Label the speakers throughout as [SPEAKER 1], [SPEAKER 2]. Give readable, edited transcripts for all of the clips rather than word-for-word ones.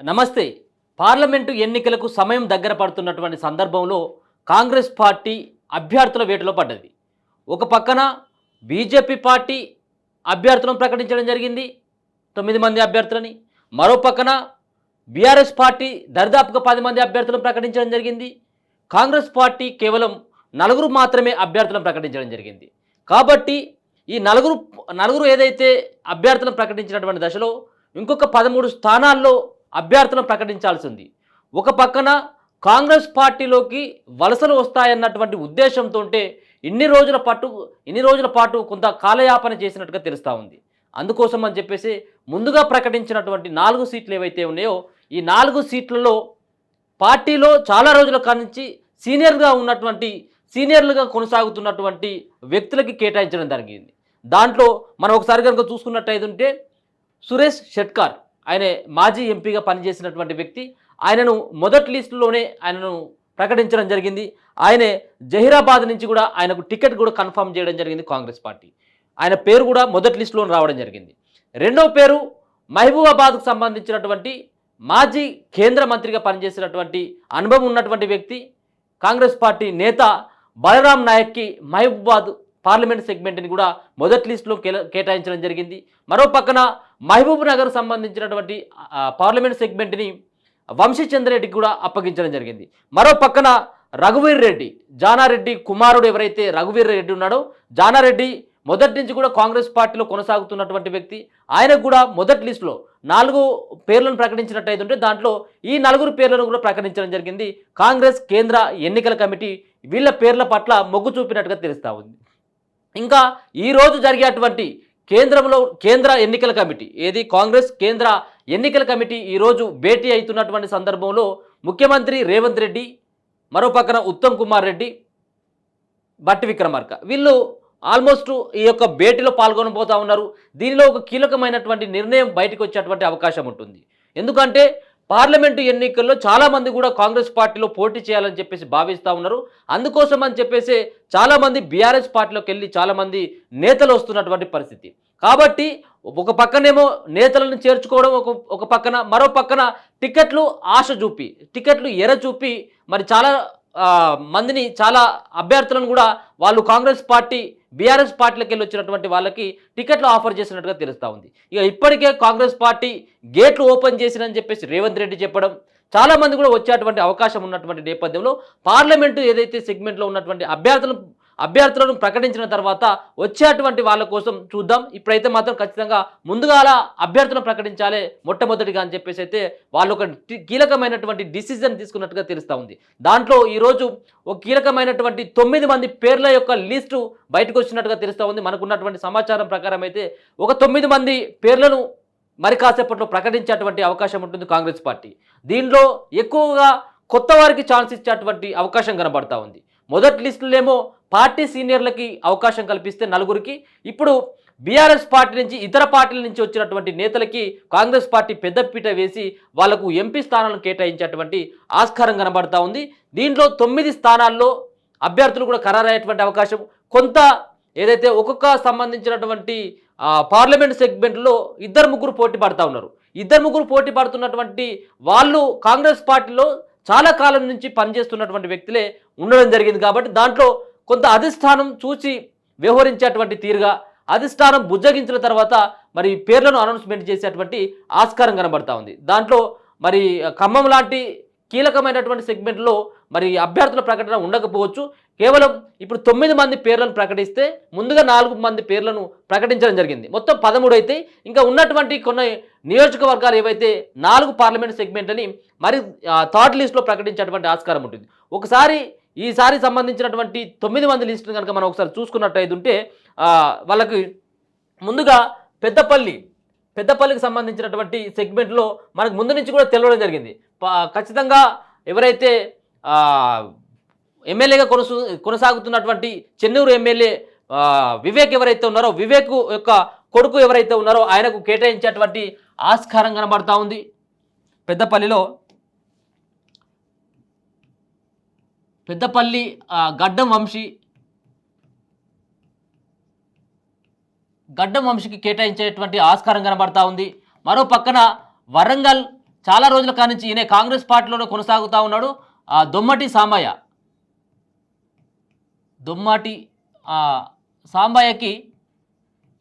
[SPEAKER 1] నమస్తే. పార్లమెంటు ఎన్నికలకు సమయం దగ్గర పడుతున్నటువంటి సందర్భంలో కాంగ్రెస్ పార్టీ అభ్యర్థుల వేటలో పడ్డది. ఒక పక్కన బీజేపీ పార్టీ అభ్యర్థులను ప్రకటించడం జరిగింది, 9 మంది అభ్యర్థులని. మరో పక్కన బీఆర్ఎస్ పార్టీ దరిదాపుగా 10 మంది అభ్యర్థులను ప్రకటించడం జరిగింది. కాంగ్రెస్ పార్టీ కేవలం నలుగురు మాత్రమే అభ్యర్థులను ప్రకటించడం జరిగింది. కాబట్టి ఈ నలుగురు ఏదైతే అభ్యర్థులను ప్రకటించినటువంటి దశలో ఇంకొక 13 స్థానాల్లో అభ్యర్థులను ప్రకటించాల్సి ఉంది. ఒక పక్కన కాంగ్రెస్ పార్టీలోకి వలసలు వస్తాయన్నటువంటి ఉద్దేశంతో ఇన్ని రోజుల పాటు కొంత కాలయాపన చేసినట్టుగా తెలుస్తూ ఉంది. అందుకోసం అని చెప్పేసి ముందుగా ప్రకటించినటువంటి 4 సీట్లు ఏవైతే ఉన్నాయో ఈ 4 సీట్లలో పార్టీలో చాలా రోజుల కానించి సీనియర్లుగా కొనసాగుతున్నటువంటి వ్యక్తులకి కేటాయించడం జరిగింది. దాంట్లో మనం ఒకసారి కనుక చూసుకున్నట్టయితే సురేష్ షెట్కార్, ఆయన మాజీ ఎంపీగా పనిచేసినటువంటి వ్యక్తి, ఆయనను మొదటి లిస్టులోనే ప్రకటించడం జరిగింది. ఆయనే జహీరాబాద్ నుంచి కూడా ఆయనకు టికెట్ కూడా కన్ఫర్మ్ చేయడం జరిగింది కాంగ్రెస్ పార్టీ. ఆయన పేరు కూడా మొదటి లిస్టులో రావడం జరిగింది. రెండో పేరు మహబూబాబాద్కు సంబంధించినటువంటి మాజీ కేంద్ర మంత్రిగా పనిచేసినటువంటి అనుభవం ఉన్నటువంటి వ్యక్తి, కాంగ్రెస్ పార్టీ నేత బలరాం నాయక్కి మహబూబాబాద్ పార్లమెంట్ సెగ్మెంట్ని కూడా మొదటి లిస్టులో కేటాయించడం జరిగింది. మరో పక్కన మహబూబ్ నగర్ సంబంధించినటువంటి పార్లమెంట్ సెగ్మెంట్ని వంశీచంద్రెడ్డికి కూడా అప్పగించడం జరిగింది. మరో పక్కన రఘువీర్ రెడ్డి, జానారెడ్డి కుమారుడు ఎవరైతే రఘువీర్ రెడ్డి ఉన్నాడో, జానారెడ్డి మొదటి నుంచి కూడా కాంగ్రెస్ పార్టీలో కొనసాగుతున్నటువంటి వ్యక్తి, ఆయనకు కూడా మొదటి లిస్టులో 4 పేర్లను ప్రకటించినట్టయితే దాంట్లో ఈ 4 పేర్లను కూడా ప్రకటించడం జరిగింది. కాంగ్రెస్ కేంద్ర ఎన్నికల కమిటీ వీళ్ళ పేర్ల పట్ల మొగ్గు చూపినట్టుగా తెలుస్తూ ఉంది. ఇంకా ఈరోజు జరిగేటువంటి కేంద్ర ఎన్నికల కమిటీ కాంగ్రెస్ కేంద్ర ఎన్నికల కమిటీ ఈరోజు భేటీ అవుతున్నటువంటి సందర్భంలో ముఖ్యమంత్రి రేవంత్ రెడ్డి, మరో పక్కన ఉత్తమ్ కుమార్ రెడ్డి, బట్టి విక్రమార్క వీళ్ళు ఆల్మోస్ట్ ఈ యొక్క భేటీలో పాల్గొనబోతూ ఉన్నారు. దీనిలో ఒక కీలకమైనటువంటి నిర్ణయం బయటకు వచ్చేటువంటి అవకాశం ఉంటుంది. ఎందుకంటే పార్లమెంటు ఎన్నికల్లో చాలామంది కూడా కాంగ్రెస్ పార్టీలో పోటీ చేయాలని చెప్పేసి భావిస్తూ ఉన్నారు. అందుకోసం అని చెప్పేసి చాలామంది బీఆర్ఎస్ పార్టీలోకి వెళ్ళి చాలామంది నేతలు వస్తున్నటువంటి పరిస్థితి. కాబట్టి ఒక పక్కనేమో నేతలను చేర్చుకోవడం, ఒక పక్కన మరో పక్కన టికెట్లు ఎర చూపి మరి చాలా మందిని, చాలా అభ్యర్థులను కూడా వాళ్ళు కాంగ్రెస్ పార్టీ బీఆర్ఎస్ పార్టీలకు వెళ్ళి వచ్చినటువంటి వాళ్ళకి టికెట్లు ఆఫర్ చేసినట్టుగా తెలుస్తూ ఉంది. ఇక ఇప్పటికే కాంగ్రెస్ పార్టీ గేట్లు ఓపెన్ చేసినని చెప్పేసి రేవంత్ రెడ్డి చెప్పడం, చాలామంది కూడా వచ్చేటువంటి అవకాశం ఉన్నటువంటి నేపథ్యంలో పార్లమెంటు ఏదైతే సెగ్మెంట్లో ఉన్నటువంటి అభ్యర్థులను ప్రకటించిన తర్వాత వచ్చేటువంటి వాళ్ళ కోసం చూద్దాం. ఇప్పుడైతే మాత్రం ఖచ్చితంగా ముందుగా అభ్యర్థులను ప్రకటించాలి మొట్టమొదటిగా అని చెప్పేసి అయితే వాళ్ళు ఒక కీలకమైనటువంటి డిసిజన్ తీసుకున్నట్టుగా తెలుస్తూ ఉంది. దాంట్లో ఈరోజు ఒక కీలకమైనటువంటి 9 మంది పేర్ల యొక్క లిస్టు బయటకు వచ్చినట్టుగా తెలుస్తూ ఉంది. మనకున్నటువంటి సమాచారం ప్రకారం అయితే ఒక 9 మంది పేర్లను మరి కాసేపట్లో ప్రకటించేటువంటి అవకాశం ఉంటుంది కాంగ్రెస్ పార్టీ. దీనిలో ఎక్కువగా కొత్త వారికి ఛాన్స్ ఇచ్చేటువంటి అవకాశం కనబడతా ఉంది. మొదటి లిస్టులేమో పార్టీ సీనియర్లకి అవకాశం కల్పిస్తే 4కి, ఇప్పుడు బీఆర్ఎస్ పార్టీ నుంచి ఇతర పార్టీల నుంచి వచ్చినటువంటి నేతలకి కాంగ్రెస్ పార్టీ పెద్దపీట వేసి వాళ్లకు ఎంపీ స్థానాలను కేటాయించేటువంటి ఆస్కారం కనబడతా ఉంది. దీంట్లో 9 స్థానాల్లో అభ్యర్థులు కూడా ఖరారయ్యేటువంటి అవకాశం, కొంత ఏదైతే ఒక్కొక్క సంబంధించినటువంటి పార్లమెంట్ సెగ్మెంట్లో 2-3 పోటీ పడుతూ ఉన్నారు. 2-3 పోటీ పడుతున్నటువంటి వాళ్ళు కాంగ్రెస్ పార్టీలో చాలా కాలం నుంచి పనిచేస్తున్నటువంటి వ్యక్తులే ఉండడం జరిగింది. కాబట్టి దాంట్లో కొంత అధిష్టానం చూసి వ్యవహరించేటువంటి తీరుగా అధిష్టానం బుజ్జగించిన తర్వాత మరి పేర్లను అనౌన్స్మెంట్ చేసేటువంటి ఆస్కారం కనబడతా ఉంది. దాంట్లో మరి ఖమ్మం లాంటి కీలకమైనటువంటి సెగ్మెంట్లో మరి అభ్యర్థుల ప్రకటన ఉండకపోవచ్చు. కేవలం ఇప్పుడు 9 మంది పేర్లను ప్రకటిస్తే ముందుగా 4 మంది పేర్లను ప్రకటించడం జరిగింది. మొత్తం 13 అయితే ఇంకా ఉన్నటువంటి కొన్ని నియోజకవర్గాలు ఏవైతే 4 పార్లమెంట్ సెగ్మెంట్లని మరి థర్డ్ లిస్ట్లో ప్రకటించేటువంటి ఆస్కారం ఉంటుంది. ఈసారి సంబంధించినటువంటి 9 మంది లిస్టును కనుక మనం ఒకసారి చూసుకున్నట్టయితే వాళ్ళకి ముందుగా పెద్దపల్లికి సంబంధించినటువంటి సెగ్మెంట్లో మనకు ముందు నుంచి కూడా తెలవడం జరిగింది. ఖచ్చితంగా ఎవరైతే ఎమ్మెల్యేగా కొనసాగుతున్నటువంటి చెన్నూరు ఎమ్మెల్యే వివేక్ ఎవరైతే ఉన్నారో, వివేక్ యొక్క కొడుకు ఎవరైతే ఉన్నారో ఆయనకు కేటాయించేటువంటి ఆస్కారం కనబడతా ఉంది. పెద్దపల్లి గడ్డం వంశీకి కేటాయించేటువంటి ఆస్కారం కనబడతా ఉంది. మరో పక్కన వరంగల్ చాలా రోజుల కానించి ఈయన కాంగ్రెస్ పార్టీలోనే కొనసాగుతూ ఉన్నాడు. దొమ్మటి సాంబయ్య, దొమ్మటి సాంబయ్యకి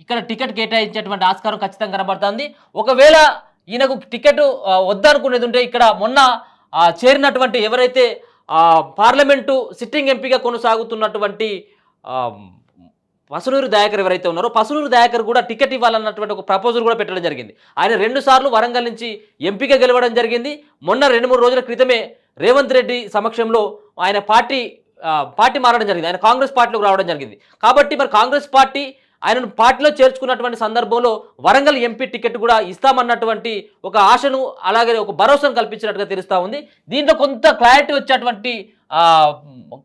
[SPEAKER 1] ఇక్కడ టికెట్ కేటాయించేటువంటి ఆస్కారం ఖచ్చితంగా కనబడుతుంది. ఒకవేళ ఈయనకు టికెట్ వద్దనుకునేది ఉంటే ఇక్కడ మొన్న చేరినటువంటి ఎవరైతే పార్లమెంటు సిట్టింగ్ ఎంపీగా కొనసాగుతున్నటువంటి పసునూరి దయాకర్ ఎవరైతే ఉన్నారో పసునూరి దయాకర్ కూడా టికెట్ ఇవ్వాలన్నటువంటి ఒక ప్రపోజల్ కూడా పెట్టడం జరిగింది. ఆయన 2 సార్లు వరంగల్ నుంచి ఎంపీగా గెలవడం జరిగింది. మొన్న 2-3 రోజుల క్రితమే రేవంత్ రెడ్డి సమక్షంలో ఆయన పార్టీ మారడం జరిగింది. ఆయన కాంగ్రెస్ పార్టీలోకి రావడం జరిగింది. కాబట్టి మరి కాంగ్రెస్ పార్టీ ఆయనను పార్టీలో చేర్చుకున్నటువంటి సందర్భంలో వరంగల్ ఎంపీ టికెట్ కూడా ఇస్తామన్నటువంటి ఒక ఆశను అలాగే ఒక భరోసాను కల్పించినట్టుగా తెలుస్తూ ఉంది. దీంట్లో కొంత క్లారిటీ వచ్చేటువంటి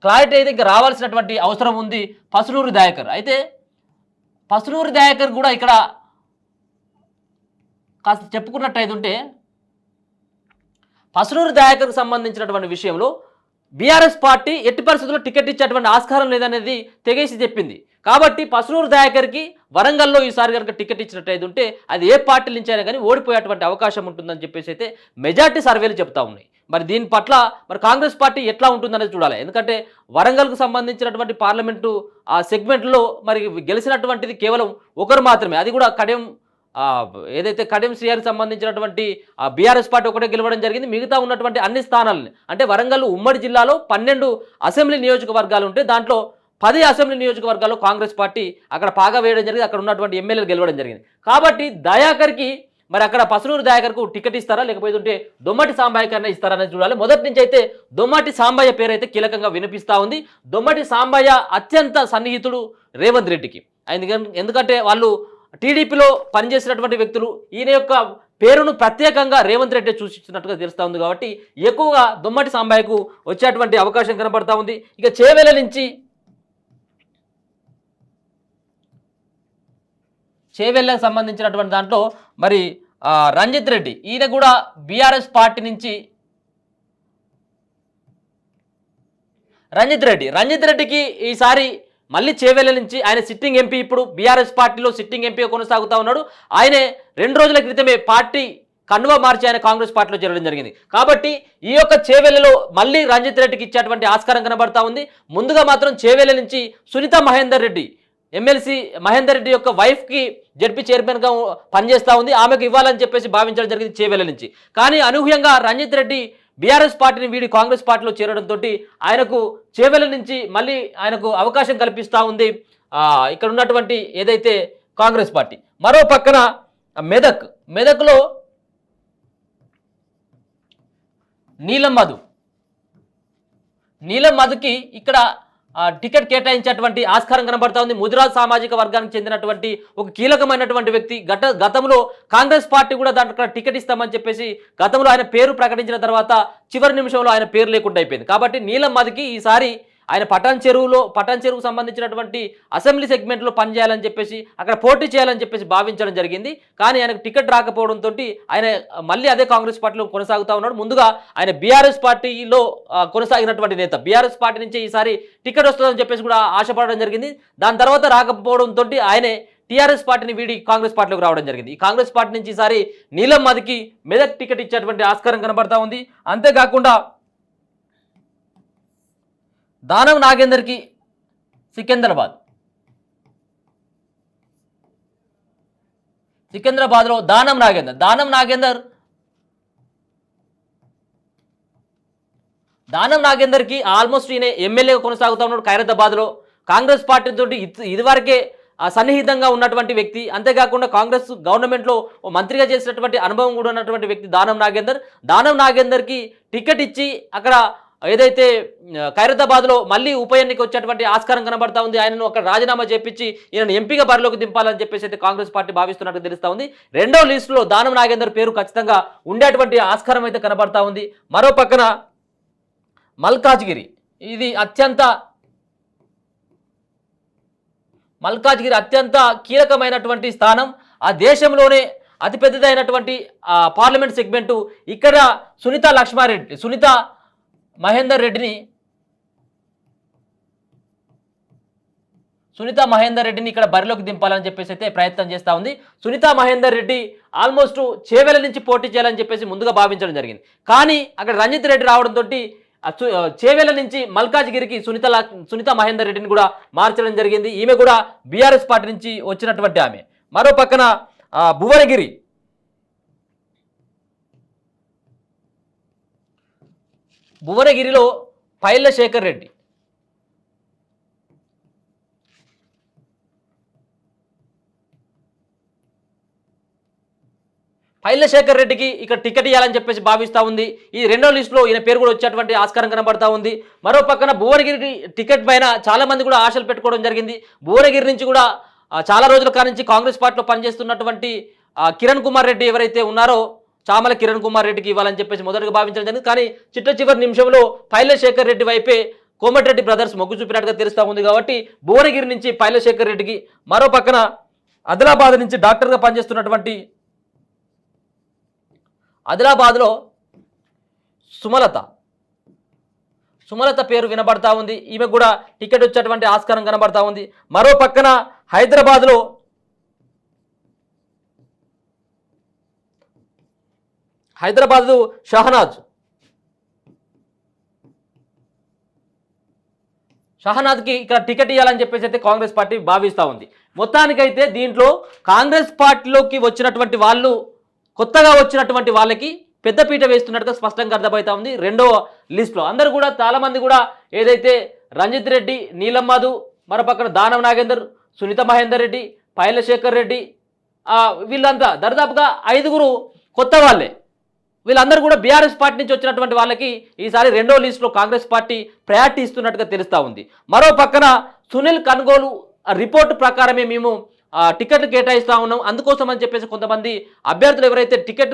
[SPEAKER 1] క్లారిటీ అయితే ఇంకా రావాల్సినటువంటి అవసరం ఉంది పసునూరి దయాకర్. అయితే పసునూరి దయాకర్ కూడా ఇక్కడ కాస్త చెప్పుకున్నట్టయితే ఉంటే పసునూరి దయాకర్కు సంబంధించినటువంటి విషయంలో బీఆర్ఎస్ పార్టీ ఎట్టి పరిస్థితుల్లో టికెట్ ఇచ్చేటువంటి ఆస్కారం లేదనేది తెగేసి చెప్పింది. కాబట్టి పసునూరు దయాకర్కి వరంగల్లో ఈసారి కనుక టికెట్ ఇచ్చినట్టయితే ఉంటే అది ఏ పార్టీ నుంచి అయినా కానీ ఓడిపోయేటువంటి అవకాశం ఉంటుందని చెప్పేసి అయితే మెజార్టీ సర్వేలు చెప్తా ఉన్నాయి. మరి దీని పట్ల మరి కాంగ్రెస్ పార్టీ ఎట్లా ఉంటుందనేది చూడాలి. ఎందుకంటే వరంగల్కు సంబంధించినటువంటి పార్లమెంటు సెగ్మెంట్లో మరి గెలిచినటువంటిది కేవలం ఒకరు మాత్రమే, అది కూడా ఏదైతే కడియం శ్రీహారికి సంబంధించినటువంటి బీఆర్ఎస్ పార్టీ ఒకటే గెలవడం జరిగింది. మిగతా ఉన్నటువంటి అన్ని స్థానాలని అంటే వరంగల్ ఉమ్మడి జిల్లాలో 12 అసెంబ్లీ నియోజకవర్గాలు ఉంటే దాంట్లో 10 అసెంబ్లీ నియోజకవర్గాల్లో కాంగ్రెస్ పార్టీ అక్కడ పాగా వేయడం జరిగింది. అక్కడ ఉన్నటువంటి ఎమ్మెల్యేలు గెలవడం జరిగింది. కాబట్టి దయాకర్కి మరి అక్కడ పసునూరు దయాకర్కు టికెట్ ఇస్తారా లేకపోతే దొమ్మటి సాంబయ్య కన్నా ఇస్తారా అనేది చూడాలి. మొదటి నుంచి అయితే దొమ్మటి సాంబయ్య పేరు అయితే కీలకంగా వినిపిస్తూ ఉంది. దొమ్మటి సాంబయ్య అత్యంత సన్నిహితుడు రేవంత్ రెడ్డికి. ఎందుకంటే వాళ్ళు టీడీపీలో పనిచేసినటువంటి వ్యక్తులు. ఈయన యొక్క పేరును ప్రత్యేకంగా రేవంత్ రెడ్డి సూచించినట్టుగా తెలుస్తూ ఉంది. కాబట్టి ఎక్కువగా దొమ్మటి సాంబయ్యకు వచ్చేటువంటి అవకాశం కనబడతా ఉంది. ఇక చేవెళ్ళ నుంచి చేవెళ్ళకు సంబంధించినటువంటి దాంట్లో మరి రంజిత్ రెడ్డి ఈయన కూడా బీఆర్ఎస్ పార్టీ నుంచి రంజిత్ రెడ్డికి ఈసారి మళ్ళీ చేవెళ్ళ నుంచి ఆయన సిట్టింగ్ ఎంపీ, ఇప్పుడు బీఆర్ఎస్ పార్టీలో సిట్టింగ్ ఎంపీగా కొనసాగుతూ ఉన్నాడు. ఆయనే 2 రోజుల క్రితమే పార్టీ కండువా మార్చి ఆయన కాంగ్రెస్ పార్టీలో చేరడం జరిగింది. కాబట్టి ఈ యొక్క చేవెళ్ళలో మళ్ళీ రంజిత్ రెడ్డికి ఇచ్చేటువంటి ఆస్కారం కనబడతా ఉంది. ముందుగా మాత్రం చేవెళ్ళ నుంచి సునీత మహేందర్ రెడ్డి, ఎమ్మెల్సీ మహేందర్ రెడ్డి యొక్క వైఫ్కి జడ్పీ చైర్మన్గా పనిచేస్తూ ఉంది. ఆమెకు ఇవ్వాలని చెప్పేసి భావించడం జరిగింది చేవెళ్ళ నుంచి. కానీ అనూహ్యంగా రంజిత్ రెడ్డి బీఆర్ఎస్ పార్టీని వీడి కాంగ్రెస్ పార్టీలో చేరడంతో ఆయనకు చేవెళ్ళ నుంచి మళ్ళీ ఆయనకు అవకాశం కల్పిస్తూ ఉంది ఇక్కడ ఉన్నటువంటి ఏదైతే కాంగ్రెస్ పార్టీ. మరో పక్కన మెదక్లో నీలం మధుకి ఇక్కడ టికెట్ కేటాయించేటువంటి ఆస్కారం కనబడతా ఉంది. ముదిరాజ్ సామాజిక వర్గానికి చెందినటువంటి ఒక కీలకమైనటువంటి వ్యక్తి. గతంలో కాంగ్రెస్ పార్టీ కూడా దాంట్లో టికెట్ ఇస్తామని చెప్పేసి గతంలో ఆయన పేరు ప్రకటించిన తర్వాత చివరి నిమిషంలో ఆయన పేరు లేకుండా అయిపోయింది. కాబట్టి నీలం మధుకి ఈసారి ఆయన పటాన్ చెరువుకు సంబంధించినటువంటి అసెంబ్లీ సెగ్మెంట్లో పనిచేయాలని చెప్పేసి అక్కడ పోటీ చేయాలని చెప్పేసి భావించడం జరిగింది. కానీ ఆయనకు టికెట్ రాకపోవడంతో ఆయన మళ్ళీ అదే కాంగ్రెస్ పార్టీలో కొనసాగుతూ ఉన్నాడు. ముందుగా ఆయన బీఆర్ఎస్ పార్టీలో కొనసాగినటువంటి నేత. బీఆర్ఎస్ పార్టీ నుంచి ఈసారి టికెట్ వస్తుందని చెప్పేసి కూడా ఆశపడడం జరిగింది. దాని తర్వాత రాకపోవడంతో ఆయనే టీఆర్ఎస్ పార్టీని వీడి కాంగ్రెస్ పార్టీలోకి రావడం జరిగింది. ఈ కాంగ్రెస్ పార్టీ నుంచి ఈసారి నీలం మధుకి మెదక్ టికెట్ ఇచ్చేటువంటి ఆస్కారం కనబడతా ఉంది. అంతేకాకుండా దానం నాగేందర్కి సికింద్రాబాద్లో దానం నాగేందర్కి ఆల్మోస్ట్ ఈయన ఎమ్మెల్యేగా కొనసాగుతూ ఉన్నాడు ఖైరతాబాద్లో. కాంగ్రెస్ పార్టీతో ఇదివరకే సన్నిహితంగా ఉన్నటువంటి వ్యక్తి. అంతేకాకుండా కాంగ్రెస్ గవర్నమెంట్లో మంత్రిగా చేసినటువంటి అనుభవం కూడా ఉన్నటువంటి వ్యక్తి దానం నాగేందర్కి టికెట్ ఇచ్చి అక్కడ ఏదైతే ఖైరతాబాద్లో మళ్ళీ ఉప ఎన్నిక వచ్చేటువంటి ఆస్కారం కనబడతా ఉంది. ఆయనను అక్కడ రాజీనామా చేపించి ఈయనను ఎంపీగా బరిలోకి దింపాలని చెప్పేసి అయితే కాంగ్రెస్ పార్టీ భావిస్తున్నట్టు తెలుస్తూ ఉంది. 2వ లిస్టులో దానం నాగేందర్ పేరు ఖచ్చితంగా ఉండేటువంటి ఆస్కారం అయితే కనబడతా ఉంది. మరో పక్కన మల్కాజ్గిరి, ఇది అత్యంత కీలకమైనటువంటి స్థానం. ఆ దేశంలోనే అతిపెద్దదైనటువంటి పార్లమెంట్ సెగ్మెంటు. ఇక్కడ సునీత మహేందర్ రెడ్డిని సునీతా మహేందర్ రెడ్డిని ఇక్కడ బరిలోకి దింపాలని చెప్పేసి అయితే ప్రయత్నం చేస్తూ ఉంది. సునీతా మహేందర్ రెడ్డి ఆల్మోస్ట్ చేవెల నుంచి పోటీ చేయాలని చెప్పేసి ముందుగా భావించడం జరిగింది. కానీ అక్కడ రంజిత్ రెడ్డి రావడంతో చేవెల నుంచి మల్కాజ్గిరికి సునీతా మహేందర్ రెడ్డిని కూడా మార్చడం జరిగింది. ఈమె కూడా బీఆర్ఎస్ పార్టీ నుంచి వచ్చినటువంటి ఆమె. మరో పక్కన భువనగిరిలో పైళ్ళ శేఖర్ రెడ్డి, పైళ్ళ శేఖర్ రెడ్డికి ఇక్కడ టికెట్ ఇవ్వాలని చెప్పేసి భావిస్తూ ఉంది. ఈ రెండో లిస్టులో ఈయన పేరు కూడా వచ్చేటువంటి ఆస్కారం కనబడతా ఉంది. మరో పక్కన భువనగిరి టికెట్ పైన చాలా మంది కూడా ఆశలు పెట్టుకోవడం జరిగింది. భువనగిరి నుంచి కూడా చాలా రోజుల కానించి కాంగ్రెస్ పార్టీలో పనిచేస్తున్నటువంటి కిరణ్ కుమార్ రెడ్డి ఎవరైతే ఉన్నారో చామల కిరణ్ కుమార్ రెడ్డికి ఇవ్వాలని చెప్పేసి మొదటగా భావించడం జరిగింది. కానీ చివరి నిమిషంలో పైళ్ళ శేఖర్ రెడ్డి వైపే కోమటిరెడ్డి బ్రదర్స్ మొగ్గు చూపినట్టుగా తెలుస్తూ ఉంది. కాబట్టి భువనగిరి నుంచి పైళ్ళ శేఖర్ రెడ్డికి, మరో పక్కన ఆదిలాబాద్ నుంచి డాక్టర్గా పనిచేస్తున్నటువంటి ఆదిలాబాద్లో సుమలత పేరు వినబడతా ఉంది. ఈమె కూడా టికెట్ వచ్చేటువంటి ఆస్కారం కనబడతా ఉంది. మరో పక్కన హైదరాబాద్లో షహనాజ్కి ఇక్కడ టికెట్ ఇవ్వాలని చెప్పేసి అయితే కాంగ్రెస్ పార్టీ భావిస్తూ ఉంది. మొత్తానికైతే దీంట్లో కాంగ్రెస్ పార్టీలోకి వచ్చినటువంటి వాళ్ళు, కొత్తగా వచ్చినటువంటి వాళ్ళకి పెద్దపీట వేస్తున్నట్టుగా స్పష్టంగా అర్థమవుతా ఉంది. రెండో లిస్టులో అందరూ కూడా చాలామంది కూడా ఏదైతే రంజిత్ రెడ్డి, నీలం మధు, మరో పక్కన దానం నాగేందర్, సునీత మహేందర్ రెడ్డి, పైల శేఖర్ రెడ్డి, వీళ్ళంతా దరిదాపుగా 5 కొత్త వాళ్ళే. వీళ్ళందరూ కూడా బీఆర్ఎస్ పార్టీ నుంచి వచ్చినటువంటి వాళ్ళకి ఈసారి రెండో లిస్టులో కాంగ్రెస్ పార్టీ ప్రయారిటీ ఇస్తున్నట్టుగా తెలుస్తూ ఉంది. మరో పక్కన సునీల్ కన్గోలు రిపోర్టు ప్రకారమే మేము టికెట్లు కేటాయిస్తూ ఉన్నాం, అందుకోసం అని చెప్పేసి కొంతమంది అభ్యర్థులు ఎవరైతే టికెట్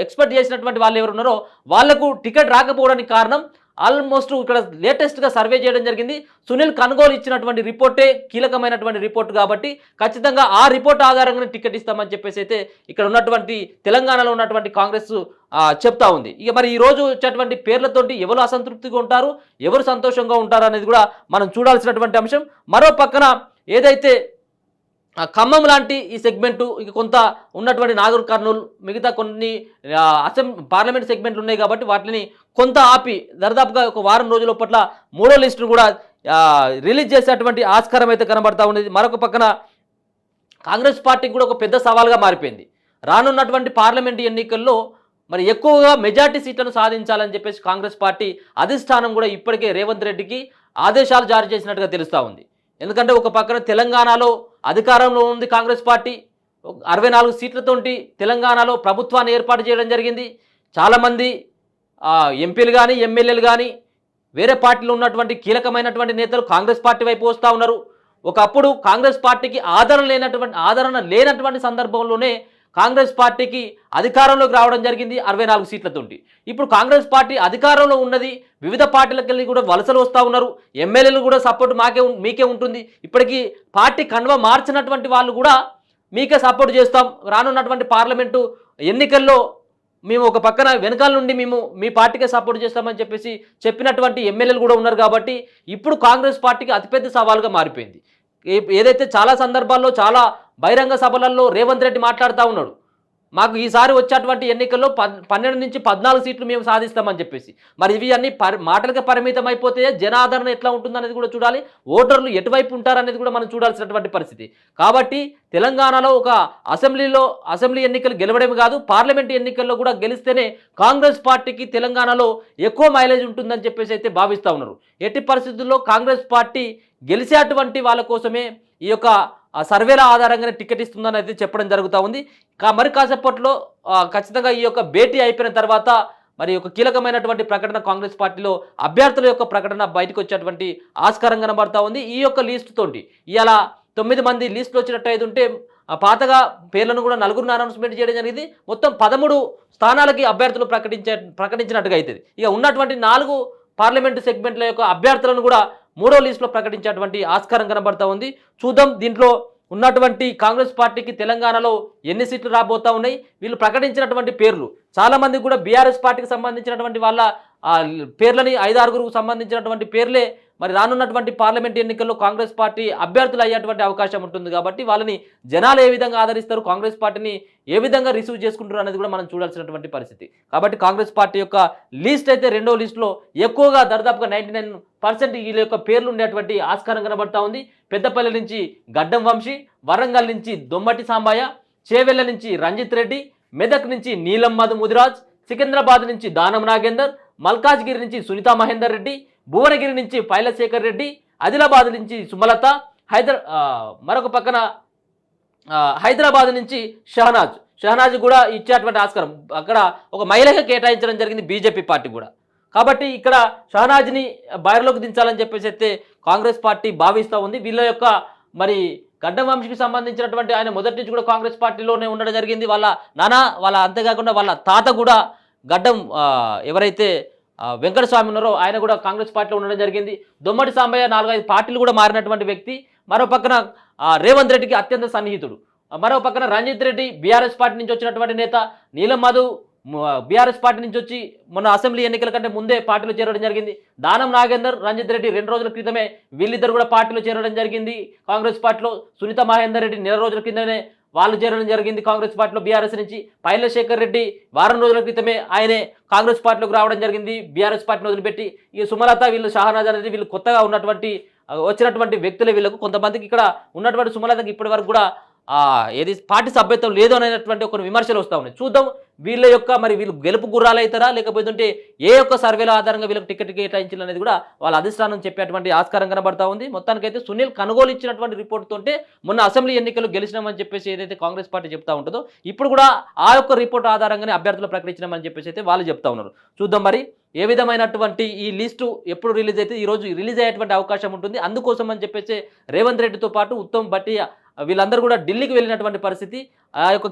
[SPEAKER 1] ఎక్స్పెక్ట్ చేసినటువంటి వాళ్ళు ఎవరు ఉన్నారో వాళ్లకు టికెట్ రాకపోవడానికి కారణం ఆల్మోస్ట్ ఇక్కడ లేటెస్ట్గా సర్వే చేయడం జరిగింది. సునీల్ కన్గోలు ఇచ్చినటువంటి రిపోర్టే కీలకమైనటువంటి రిపోర్ట్ కాబట్టి ఖచ్చితంగా ఆ రిపోర్ట్ ఆధారంగానే టికెట్ ఇస్తామని చెప్పేసి అయితే ఇక్కడ ఉన్నటువంటి తెలంగాణలో ఉన్నటువంటి కాంగ్రెస్ చెప్తా ఉంది. ఇక మరి ఈ రోజు వచ్చేటువంటి పేర్లతోటి ఎవరు అసంతృప్తిగా ఉంటారు, ఎవరు సంతోషంగా ఉంటారు అనేది కూడా మనం చూడాల్సినటువంటి అంశం. మరో పక్కన ఏదైతే ఖమ్మం లాంటి ఈ సెగ్మెంటు, ఇక కొంత ఉన్నటువంటి నాగర్ కర్నూలు, మిగతా కొన్ని పార్లమెంట్ సెగ్మెంట్లు ఉన్నాయి కాబట్టి వాటిని కొంత ఆపి దరిదాపుగా ఒక వారం రోజుల పట్ల మూడో లిస్టును కూడా రిలీజ్ చేసేటువంటి ఆస్కారం అయితే కనబడతా ఉండేది. మరొక పక్కన కాంగ్రెస్ పార్టీకి కూడా ఒక పెద్ద సవాల్గా మారిపోయింది. రానున్నటువంటి పార్లమెంట్ ఎన్నికల్లో మరి ఎక్కువగా మెజార్టీ సీట్లను సాధించాలని చెప్పేసి కాంగ్రెస్ పార్టీ అధిష్టానం కూడా ఇప్పటికే రేవంత్ రెడ్డికి ఆదేశాలు జారీ చేసినట్టుగా తెలుస్తూ ఉంది. ఎందుకంటే ఒక పక్కన తెలంగాణలో అధికారంలో ఉంది కాంగ్రెస్ పార్టీ, 64 సీట్లతోటి తెలంగాణలో ప్రభుత్వాన్ని ఏర్పాటు చేయడం జరిగింది. చాలామంది ఎంపీలు కానీ ఎమ్మెల్యేలు కానీ వేరే పార్టీలో ఉన్నటువంటి కీలకమైనటువంటి నేతలు కాంగ్రెస్ పార్టీ వైపు వస్తూ ఉన్నారు. ఒకప్పుడు కాంగ్రెస్ పార్టీకి ఆదరణ లేనటువంటి సందర్భంలోనే కాంగ్రెస్ పార్టీకి అధికారంలోకి రావడం జరిగింది 64 సీట్లతోటి. ఇప్పుడు కాంగ్రెస్ పార్టీ అధికారంలో ఉన్నది, వివిధ పార్టీలకు వెళ్ళి కూడా వలసలు వస్తూ ఉన్నారు. ఎమ్మెల్యేలు కూడా సపోర్ట్ మీకే ఉంటుంది. ఇప్పటికీ పార్టీ కండువా మార్చినటువంటి వాళ్ళు కూడా మీకే సపోర్ట్ చేస్తాం, రానున్నటువంటి పార్లమెంటు ఎన్నికల్లో మేము ఒక పక్కన వెనకాల నుండి మేము మీ పార్టీకే సపోర్ట్ చేస్తామని చెప్పేసి చెప్పినటువంటి ఎమ్మెల్యేలు కూడా ఉన్నారు. కాబట్టి ఇప్పుడు కాంగ్రెస్ పార్టీకి అతిపెద్ద సవాల్గా మారిపోయింది. ఏదైతే చాలా సందర్భాల్లో చాలా బహిరంగ సభలలో రేవంత్ రెడ్డి మాట్లాడుతూ ఉన్నాడు, మాకు ఈసారి వచ్చేటువంటి ఎన్నికల్లో 12 నుంచి 14 సీట్లు మేము సాధిస్తామని చెప్పేసి. మరి ఇవి అన్ని మాటలకే పరిమితం అయిపోతే జనాదరణ ఎట్లా ఉంటుందనేది కూడా చూడాలి, ఓటర్లు ఎటువైపు ఉంటారనేది కూడా మనం చూడాల్సినటువంటి పరిస్థితి. కాబట్టి తెలంగాణలో ఒక అసెంబ్లీ ఎన్నికలు గెలవడమే కాదు, పార్లమెంట్ ఎన్నికల్లో కూడా గెలిస్తేనే కాంగ్రెస్ పార్టీకి తెలంగాణలో ఎక్కువ మైలేజ్ ఉంటుందని చెప్పేసి అయితే భావిస్తూ ఉన్నారు. ఎట్టి పరిస్థితుల్లో కాంగ్రెస్ పార్టీ గెలిచేటువంటి వాళ్ళ కోసమే ఈ యొక్క సర్వేల ఆధారంగానే టికెట్ ఇస్తుందని అయితే చెప్పడం జరుగుతూ ఉంది. మరి కాసేపట్లో ఖచ్చితంగా ఈ యొక్క భేటీ అయిపోయిన తర్వాత మరి ఒక కీలకమైనటువంటి ప్రకటన కాంగ్రెస్ పార్టీలో అభ్యర్థుల యొక్క ప్రకటన బయటకు వచ్చేటువంటి ఆస్కారం కనబడతా ఉంది. ఈ యొక్క లిస్ట్ తోటి ఇలా 9 మంది లిస్టులు వచ్చినట్టు అయితే ఉంటే పాతగా పేర్లను కూడా 4 అనౌన్స్మెంట్ చేయడం జరిగింది. మొత్తం 13 స్థానాలకి అభ్యర్థులు ప్రకటించినట్టుగా అవుతుంది. ఇక ఉన్నటువంటి 4 పార్లమెంటు సెగ్మెంట్ల యొక్క అభ్యర్థులను కూడా మూడో లిస్టులో ప్రకటించేటువంటి ఆస్కారం కనబడతా ఉంది. చూద్దాం దీంట్లో ఉన్నటువంటి కాంగ్రెస్ పార్టీకి తెలంగాణలో ఎన్ని సీట్లు రాబోతా ఉన్నాయి. వీళ్ళు ప్రకటించినటువంటి పేర్లు చాలామంది కూడా బీఆర్ఎస్ పార్టీకి సంబంధించినటువంటి వాళ్ళ పేర్లని 5-6 సంబంధించినటువంటి పేర్లే మరి రానున్నటువంటి పార్లమెంట్ ఎన్నికల్లో కాంగ్రెస్ పార్టీ అభ్యర్థులు అయ్యేటువంటి అవకాశం ఉంటుంది కాబట్టి వాళ్ళని జనాలు ఏ విధంగా ఆదరిస్తారు, కాంగ్రెస్ పార్టీని ఏ విధంగా రిసీవ్ చేసుకుంటారు అనేది కూడా మనం చూడాల్సినటువంటి పరిస్థితి. కాబట్టి కాంగ్రెస్ పార్టీ యొక్క లిస్ట్ అయితే రెండో లిస్టులో ఎక్కువగా దాదాపుగా 99% వీళ్ళ యొక్క పేర్లు ఉండేటువంటి ఆస్కారం కనబడతా ఉంది. పెద్దపల్లి నుంచి గడ్డం వంశీ, వరంగల్ నుంచి దొమ్మటి సాంబయ్య, చేవెళ్ల నుంచి రంజిత్ రెడ్డి, మెదక్ నుంచి నీలం మధు ముదిరాజ్, సికింద్రాబాద్ నుంచి దానం నాగేందర్, మల్కాజ్గిరి నుంచి సునీతా మహేందర్ రెడ్డి, భువనగిరి నుంచి పైలశేఖర్ రెడ్డి, ఆదిలాబాద్ నుంచి సుమలత, మరొక పక్కన హైదరాబాద్ నుంచి షహనాజ్ కూడా ఇచ్చేటువంటి ఆస్కారం అక్కడ ఒక మహిళగా కేటాయించడం జరిగింది బీజేపీ పార్టీ కూడా. కాబట్టి ఇక్కడ షహనాజ్ని బయర్లోకి దించాలని చెప్పేసి అయితే కాంగ్రెస్ పార్టీ భావిస్తూ ఉంది. వీళ్ళ యొక్క మరి గడ్డం వంశీకి సంబంధించినటువంటి ఆయన మొదటి నుంచి కూడా కాంగ్రెస్ పార్టీలోనే ఉండడం జరిగింది. వాళ్ళ అంతేకాకుండా వాళ్ళ తాత కూడా గడ్డం ఎవరైతే వెంకటస్వామి ఉన్నారో ఆయన కూడా కాంగ్రెస్ పార్టీలో ఉండడం జరిగింది. దొమ్మటి సాంబయ్య 4-5 పార్టీలు కూడా మారినటువంటి వ్యక్తి. మరో పక్కన రేవంత్ రెడ్డికి అత్యంత సన్నిహితుడు. మరో పక్కన రంజిత్ రెడ్డి బీఆర్ఎస్ పార్టీ నుంచి వచ్చినటువంటి నేత, నీలం మధు బీఆర్ఎస్ పార్టీ నుంచి వచ్చి మొన్న అసెంబ్లీ ఎన్నికల కంటే ముందే పార్టీలో చేరడం జరిగింది. దానం నాగేందర్, రంజిత్ రెడ్డి 2 రోజుల క్రితమే వీళ్ళిద్దరు కూడా పార్టీలో చేరడం జరిగింది కాంగ్రెస్ పార్టీలో. సునీత మహేందర్ రెడ్డి నెల రోజుల కిందనే వాళ్ళు చేరడం జరిగింది కాంగ్రెస్ పార్టీలో బీఆర్ఎస్ నుంచి. పైలశేఖర్ రెడ్డి వారం రోజుల క్రితమే ఆయనే కాంగ్రెస్ పార్టీలోకి రావడం జరిగింది బీఆర్ఎస్ పార్టీని వదిలిపెట్టి. ఈ సుమలత, వీళ్ళు షహనాజ్ అనేది వీళ్ళు కొత్తగా వచ్చినటువంటి వ్యక్తులే. వీళ్ళకు కొంతమందికి ఇక్కడ ఉన్నటువంటి సుమలతకి ఇప్పటి వరకు కూడా ఏది పార్టీ సభ్యత్వం లేదు అనేటువంటి ఒక విమర్శలు వస్తూ ఉన్నాయి. చూద్దాం వీళ్ళు గెలుపు గుర్రాలు అవుతారా, లేకపోతే ఏ యొక్క సర్వేల ఆధారంగా వీళ్ళకి టికెట్ కేటాయించాలి అనేది కూడా వాళ్ళ అధిష్టానం చెప్పేటువంటి ఆస్కారం కనబడతా ఉంది. మొత్తానికైతే సునీల్ కొనుగోలు ఇచ్చినటువంటి రిపోర్ట్ తోటే మొన్న అసెంబ్లీ ఎన్నికలు గెలిచినామని చెప్పేసి ఏదైతే కాంగ్రెస్ పార్టీ చెప్తా ఉంటుందో ఇప్పుడు కూడా ఆ యొక్క రిపోర్ట్ ఆధారంగానే అభ్యర్థులు ప్రకటించినామని చెప్పేసి అయితే వాళ్ళు చెప్తా ఉన్నారు. చూద్దాం మరి ఏ విధమైనటువంటి ఈ లిస్టు ఎప్పుడు రిలీజ్ అయితే ఈరోజు రిలీజ్ అయ్యేటువంటి అవకాశం ఉంటుంది. అందుకోసం అని చెప్పేసి రేవంత్ రెడ్డితో పాటు ఉత్తమ్ భట్టియా వీళ్ళందరూ కూడా ఢిల్లీకి వెళ్ళినటువంటి పరిస్థితి. ఆ యొక్క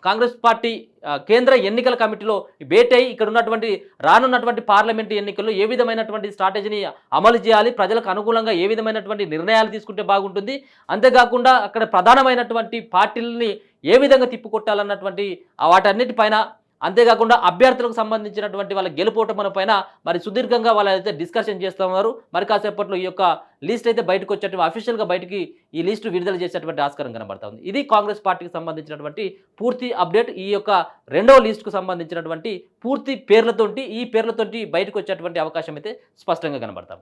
[SPEAKER 1] కాంగ్రెస్ పార్టీ కేంద్ర ఎన్నికల కమిటీలో భేటీ అయి ఇక్కడ ఉన్నటువంటి రానున్నటువంటి పార్లమెంటు ఎన్నికల్లో ఏ విధమైనటువంటి స్ట్రాటజీని అమలు చేయాలి, ప్రజలకు అనుకూలంగా ఏ విధమైనటువంటి నిర్ణయాలు తీసుకుంటే బాగుంటుంది, అంతేకాకుండా అక్కడ ప్రధానమైనటువంటి పార్టీలని ఏ విధంగా తిప్పుకొట్టాలన్నటువంటి వాటన్నిటిపైన, అంతేకాకుండా అభ్యర్థులకు సంబంధించినటువంటి వాళ్ళ గెలుపోవటం పైన మరి సుదీర్ఘంగా వాళ్ళైతే డిస్కషన్ చేస్తూ ఉన్నారు. మరి కాసేపట్లో ఈ యొక్క లిస్ట్ అయితే బయటకు వచ్చేటువంటి అఫీషియల్గా బయటికి ఈ లిస్టు విడుదల చేసేటువంటి ఆస్కారం కనబడతా ఉంది. ఇది కాంగ్రెస్ పార్టీకి సంబంధించినటువంటి పూర్తి అప్డేట్. ఈ యొక్క రెండవ లిస్టుకు సంబంధించినటువంటి పూర్తి పేర్లతోటి బయటకు వచ్చేటువంటి అవకాశం అయితే స్పష్టంగా కనబడతాం.